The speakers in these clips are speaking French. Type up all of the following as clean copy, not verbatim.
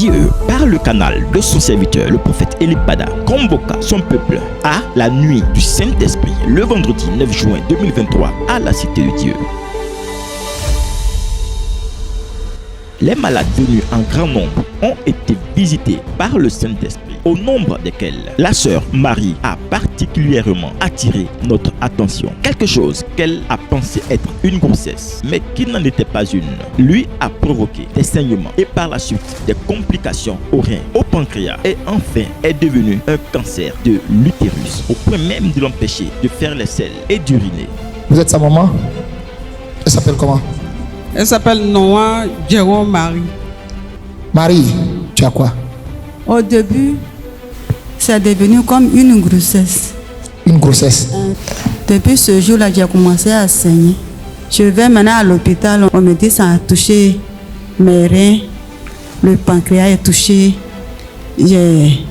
Dieu, par le canal de son serviteur, le prophète Eli Pada, convoqua son peuple à la nuit du Saint-Esprit, le vendredi 9 juin 2023, à la Cité de Dieu. Les malades venus en grand nombre ont été visités par le Saint-Esprit, au nombre desquels la sœur Marie a particulièrement attiré notre attention. Quelque chose qu'elle a pensé être une grossesse, mais qui n'en était pas une, lui a provoqué des saignements et par la suite des complications au rein, au pancréas et enfin est devenu un cancer de l'utérus, au point même de l'empêcher de faire les selles et d'uriner. Vous êtes sa maman? Elle s'appelle comment? Elle s'appelle Noah Jérôme Marie. Marie, tu as quoi? Au début, c'est devenu comme une grossesse. Une grossesse? Depuis ce jour-là, j'ai commencé à saigner. Je vais maintenant à l'hôpital, on me dit que ça a touché mes reins, le pancréas est touché, j'ai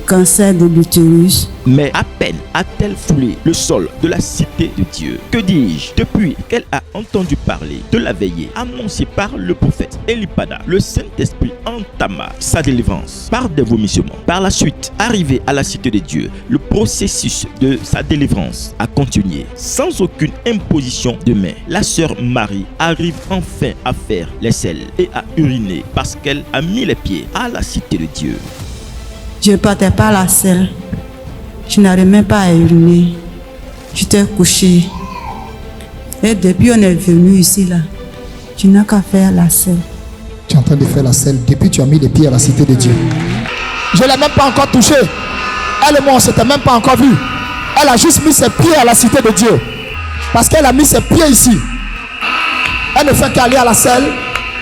cancer de l'utérus. Mais à peine a-t-elle foulé le sol de la Cité de Dieu, que dis-je, depuis qu'elle a entendu parler de la veillée annoncée par le prophète Eli Pada, le Saint-Esprit entama sa délivrance par des vomissements. Par la suite, arrivé à la Cité de Dieu, le processus de sa délivrance a continué sans aucune imposition de main. La sœur Marie arrive enfin à faire les selles et à uriner parce qu'elle a mis les pieds à la Cité de Dieu. Je ne partais pas à la selle. Je n'arrivais même pas à uriner. J'étais couchée. Et depuis on est venu ici là, tu n'as qu'à faire la selle. Tu es en train de faire la selle depuis que tu as mis les pieds à la Cité de Dieu. Je ne l'ai même pas encore touchée. Elle et moi on ne s'était même pas encore vus. Elle a juste mis ses pieds à la Cité de Dieu. Parce qu'elle a mis ses pieds ici. Elle ne fait qu'aller à la selle.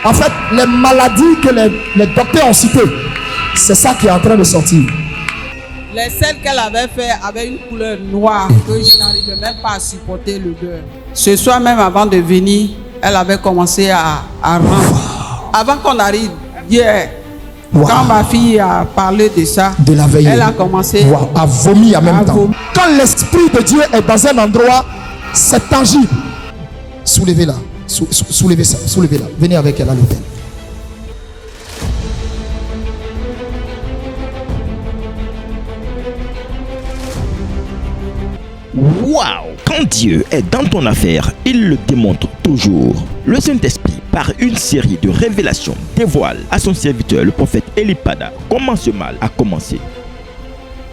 En fait, les maladies que les docteurs ont citées, c'est ça qui est en train de sortir. Les selles qu'elle avait fait avaient une couleur noire que je n'arrivais même pas à supporter l'odeur. Ce soir même avant de venir, elle avait commencé à rendre. Avant qu'on arrive hier, quand ma fille a parlé de ça, de la veillée, elle a commencé à vomir en même temps. Quand l'Esprit de Dieu est dans un endroit, c'est tangible. Soulevez-la, soulevez ça, soulevez-la. Venez avec elle à l'hôtel. Waouh! Quand Dieu est dans ton affaire, il le démontre toujours. Le Saint-Esprit, par une série de révélations, dévoile à son serviteur, le prophète Eli Pada, comment ce mal a commencé.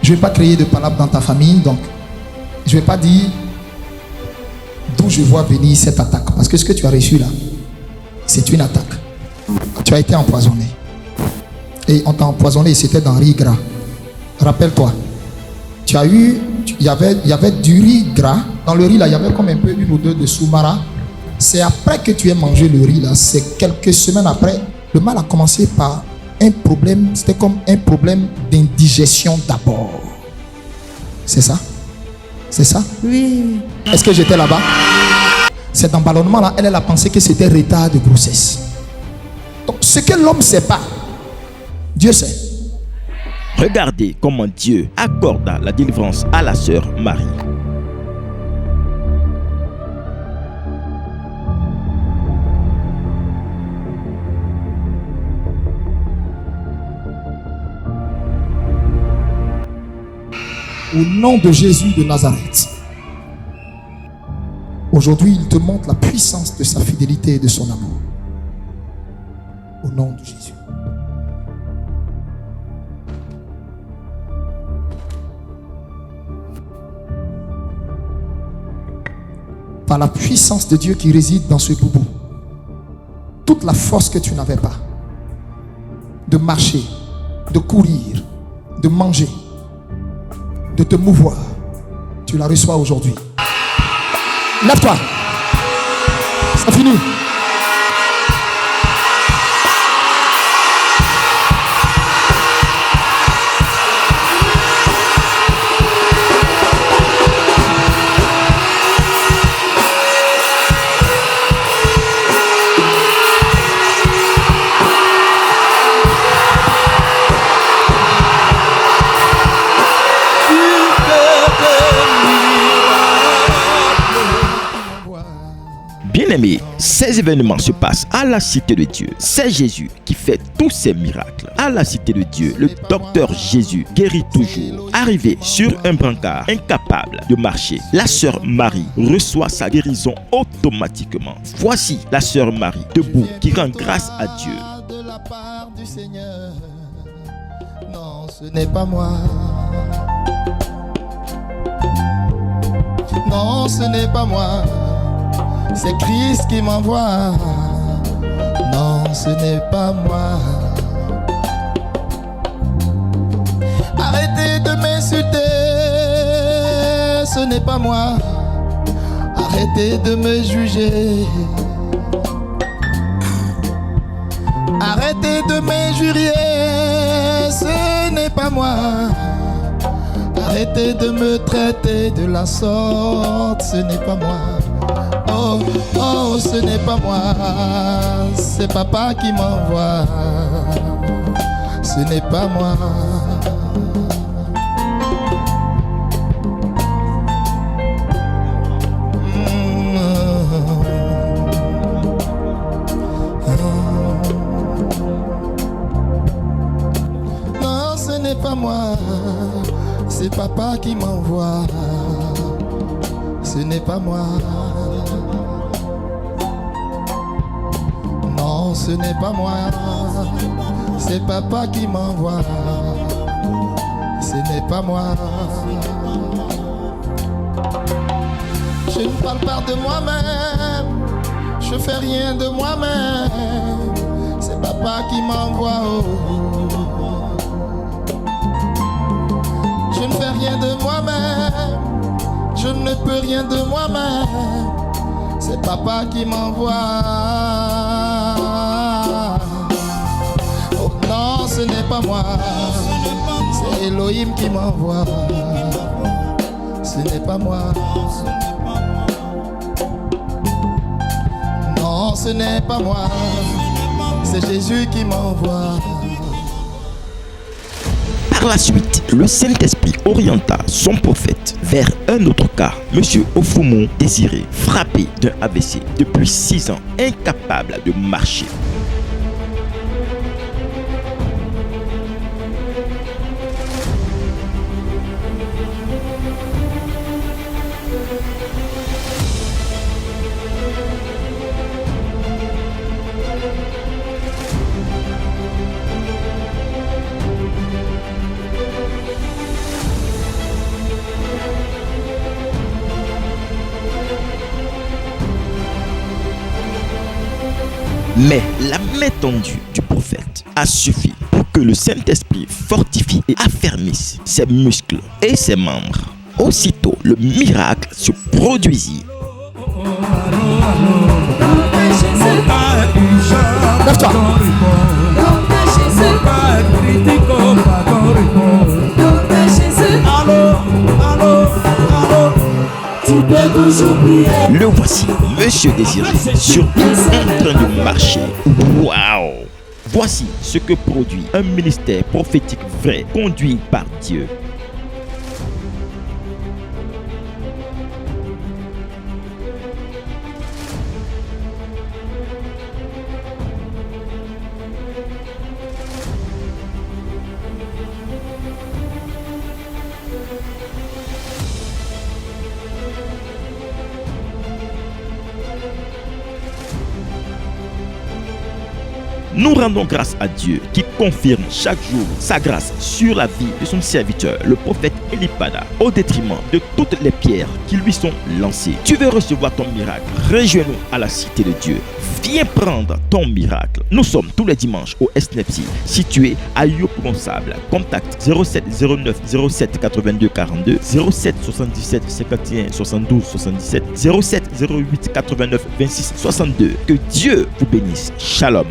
Je ne vais pas créer de palabre dans ta famille, donc je ne vais pas dire d'où je vois venir cette attaque. Parce que ce que tu as reçu là, c'est une attaque. Tu as été empoisonné. Et on t'a empoisonné, c'était dans riz gras. Rappelle-toi, tu as eu... Il y avait du riz gras. Dans le riz là, il y avait comme un peu une odeur de soumara. C'est après que tu aies mangé le riz là, c'est quelques semaines après. Le mal a commencé par un problème. C'était comme un problème d'indigestion d'abord. C'est ça? C'est ça? Oui. Est-ce que j'étais là-bas? Cet emballonnement là, elle a pensé que c'était retard de grossesse. Donc ce que l'homme ne sait pas, Dieu sait. Regardez comment Dieu accorda la délivrance à la sœur Marie. Au nom de Jésus de Nazareth, aujourd'hui il te montre la puissance de sa fidélité et de son amour. Au nom de Jésus. Par la puissance de Dieu qui réside dans ce boubou, toute la force que tu n'avais pas de marcher, de courir, de manger, de te mouvoir, tu la reçois aujourd'hui. Lève-toi. C'est fini. Bien-aimés, ces événements se passent à la Cité de Dieu. C'est Jésus qui fait fait tous ces miracles. À la cité de Dieu, le docteur Jésus guérit toujours. Arrivé sur un brancard, incapable de marcher, la sœur Marie reçoit sa guérison automatiquement. Voici la sœur Marie debout qui rend grâce à Dieu. De la part du Seigneur, non, ce n'est pas moi. Non, ce n'est pas moi. C'est Christ qui m'envoie. Non, ce n'est pas moi. Arrêtez de m'insulter, ce n'est pas moi. Arrêtez de me juger. Arrêtez de m'injurier, ce n'est pas moi. Arrêtez de me traiter de la sorte, ce n'est pas moi. Oh, oh, ce n'est pas moi. C'est papa qui m'envoie. Ce n'est pas moi. Non, ce n'est pas moi. C'est papa qui m'envoie. Ce n'est pas moi. Non, ce n'est pas moi. C'est papa qui m'envoie. Ce n'est pas moi. Je ne parle pas de moi-même. Je fais rien de moi-même. C'est papa qui m'envoie. Je ne fais rien de moi-même. Je ne peux rien de moi-même. C'est papa qui m'envoie. Oh non, ce n'est pas moi. C'est Elohim qui m'envoie. Ce n'est pas moi. Non, ce n'est pas moi. C'est Jésus qui m'envoie. Par la suite, le Saint-Esprit orienta son prophète vers un autre cas, Monsieur Ofoumou Désiré, frappé d'un AVC depuis 6 ans, incapable de marcher. Mais la main tendue du prophète a suffi pour que le Saint-Esprit fortifie et affermisse ses muscles et ses membres. Aussitôt, le miracle se produisit. Lève-toi. Le voici, Monsieur Désiré, surtout en train de marcher. Waouh! Voici ce que produit un ministère prophétique vrai, conduit par Dieu. Nous rendons grâce à Dieu qui confirme chaque jour sa grâce sur la vie de son serviteur, le prophète Elipada, au détriment de toutes les pierres qui lui sont lancées. Tu veux recevoir ton miracle? Rejoins-nous à la cité de Dieu. Viens prendre ton miracle. Nous sommes tous les dimanches au SNEPSI, situé à Yoponsable. Contact 07 09 07 82 42, 07 77 51 72 77, 07 08 89 26 62. Que Dieu vous bénisse. Shalom.